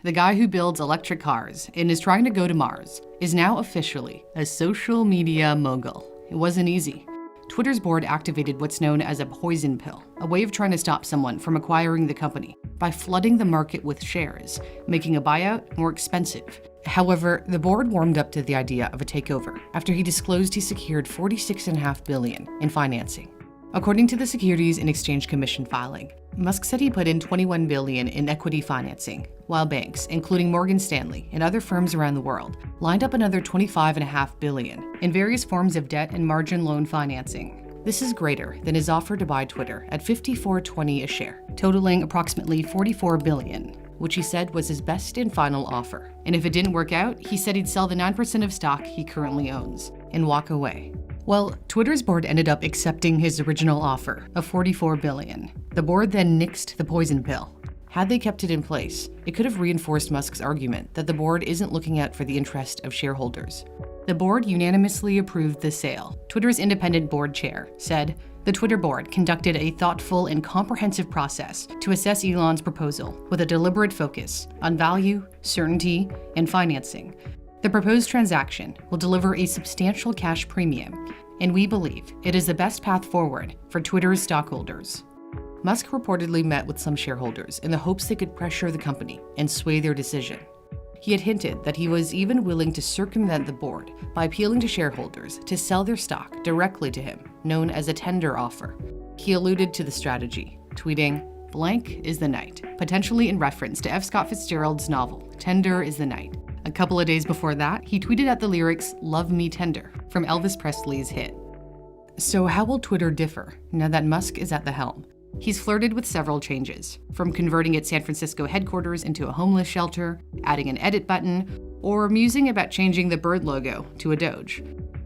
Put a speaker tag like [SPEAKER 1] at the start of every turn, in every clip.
[SPEAKER 1] the guy who builds electric cars and is trying to go to Mars, is now officially a social media mogul. It wasn't easy. Twitter's board activated what's known as a poison pill, a way of trying to stop someone from acquiring the company by flooding the market with shares, making a buyout more expensive. However, the board warmed up to the idea of a takeover after he disclosed he secured $46.5 billion in financing. According to the Securities and Exchange Commission filing, Musk said he put in $21 billion in equity financing, while banks, including Morgan Stanley and other firms around the world, lined up another $25.5 billion in various forms of debt and margin loan financing. This is greater than his offer to buy Twitter at $54.20 a share, totaling approximately $44 billion, which he said was his best and final offer. And if it didn't work out, he said he'd sell the 9% of stock he currently owns and walk away. Well, Twitter's board ended up accepting his original offer of $44 billion. The board then nixed the poison pill. Had they kept it in place, it could have reinforced Musk's argument that the board isn't looking out for the interest of shareholders. The board unanimously approved the sale. Twitter's independent board chair said, "The Twitter board conducted a thoughtful and comprehensive process to assess Elon's proposal with a deliberate focus on value, certainty, and financing. The proposed transaction will deliver a substantial cash premium, and we believe it is the best path forward for Twitter's stockholders." Musk reportedly met with some shareholders in the hopes they could pressure the company and sway their decision. He had hinted that he was even willing to circumvent the board by appealing to shareholders to sell their stock directly to him, known as a tender offer. He alluded to the strategy, tweeting, "Blank is the night," potentially in reference to F. Scott Fitzgerald's novel, Tender is the Night. A couple of days before that, he tweeted out the lyrics, "Love Me Tender," from Elvis Presley's hit. So how will Twitter differ now that Musk is at the helm? He's flirted with several changes, from converting its San Francisco headquarters into a homeless shelter, adding an edit button, or musing about changing the bird logo to a doge.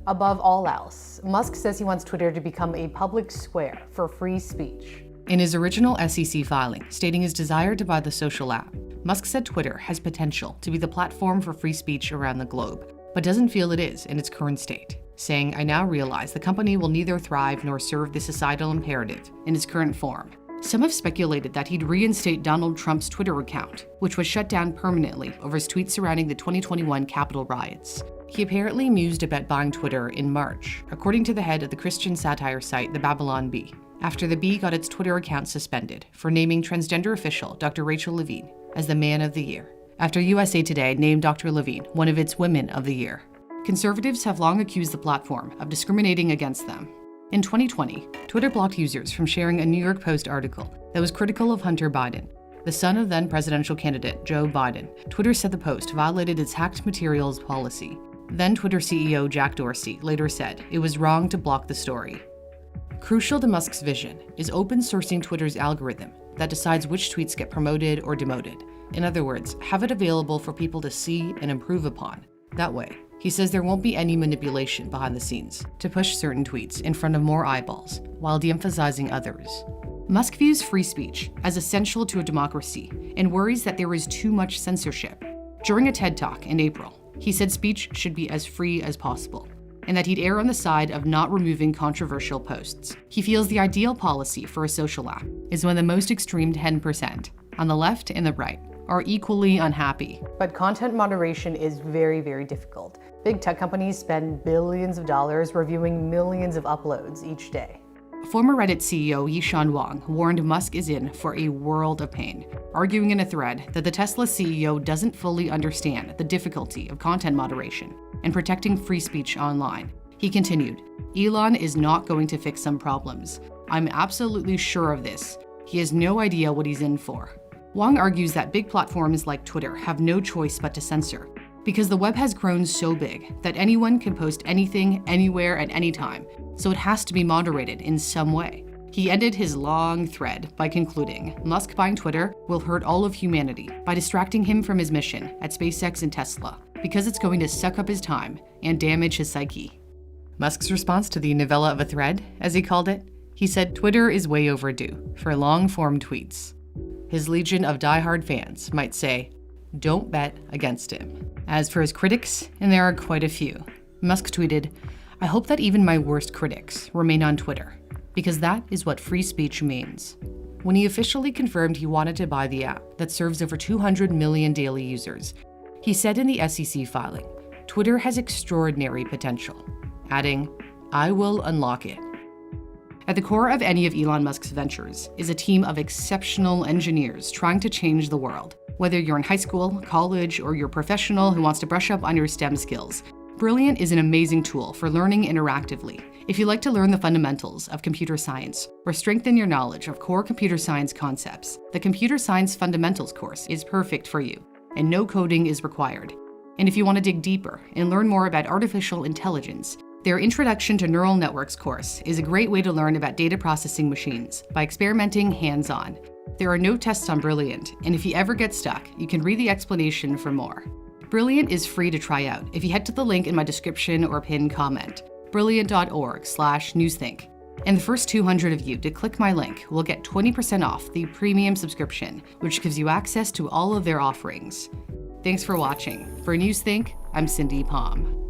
[SPEAKER 1] Above all else, Musk says he wants Twitter to become a public square for free speech. In his original SEC filing, stating his desire to buy the social app, Musk said Twitter has potential to be the platform for free speech around the globe, but doesn't feel it is in its current state, saying, "I now realize the company will neither thrive nor serve the societal imperative in its current form." Some have speculated that he'd reinstate Donald Trump's Twitter account, which was shut down permanently over his tweets surrounding the 2021 Capitol riots. He apparently mused about buying Twitter in March, according to the head of the Christian satire site The Babylon Bee, after the Bee got its Twitter account suspended for naming transgender official Dr. Rachel Levine as the Man of the Year, after USA Today named Dr. Levine one of its Women of the Year. Conservatives have long accused the platform of discriminating against them. In 2020, Twitter blocked users from sharing a New York Post article that was critical of Hunter Biden, the son of then presidential candidate Joe Biden. Twitter said the post violated its hacked materials policy. Then Twitter CEO Jack Dorsey later said it was wrong to block the story. Crucial to Musk's vision is open sourcing Twitter's algorithm that decides which tweets get promoted or demoted. In other words, have it available for people to see and improve upon. That way, he says there won't be any manipulation behind the scenes to push certain tweets in front of more eyeballs while de-emphasizing others. Musk views free speech as essential to a democracy and worries that there is too much censorship. During a TED Talk in April, he said speech should be as free as possible, and that he'd err on the side of not removing controversial posts. He feels the ideal policy for a social app is when the most extreme 10%, on the left and the right, are equally unhappy. But content moderation is very, very difficult. Big tech companies spend billions of dollars reviewing millions of uploads each day. Former Reddit CEO Yishan Wang warned Musk is in for a world of pain, arguing in a thread that the Tesla CEO doesn't fully understand the difficulty of content moderation and protecting free speech online. He continued, "Elon is not going to fix some problems. I'm absolutely sure of this. He has no idea what he's in for." Wang argues that big platforms like Twitter have no choice but to censor, because the web has grown so big that anyone can post anything, anywhere, at any time, so it has to be moderated in some way. He ended his long thread by concluding, Musk buying Twitter will hurt all of humanity by distracting him from his mission at SpaceX and Tesla, because it's going to suck up his time and damage his psyche. Musk's response to the novella of a thread, as he called it, he said Twitter is way overdue for long-form tweets. His legion of diehard fans might say, don't bet against him. As for his critics, and there are quite a few, Musk tweeted, "I hope that even my worst critics remain on Twitter, because that is what free speech means." when he officially confirmed he wanted to buy the app that serves over 200 million daily users. He said in the SEC filing, "Twitter has extraordinary potential," adding, "I will unlock it." At the core of any of Elon Musk's ventures is a team of exceptional engineers trying to change the world. Whether you're in high school, college, or you're a professional who wants to brush up on your STEM skills, Brilliant is an amazing tool for learning interactively. If you like to learn the fundamentals of computer science or strengthen your knowledge of core computer science concepts, the Computer Science Fundamentals course is perfect for you, and no coding is required. And if you want to dig deeper and learn more about artificial intelligence, their Introduction to Neural Networks course is a great way to learn about data processing machines by experimenting hands-on. There are no tests on Brilliant, and if you ever get stuck, you can read the explanation for more. Brilliant is free to try out if you head to the link in my description or pinned comment, brilliant.org/newsthink. And the first 200 of you to click my link will get 20% off the premium subscription, which gives you access to all of their offerings. Thanks for watching. For Newsthink, I'm Cindy Palm.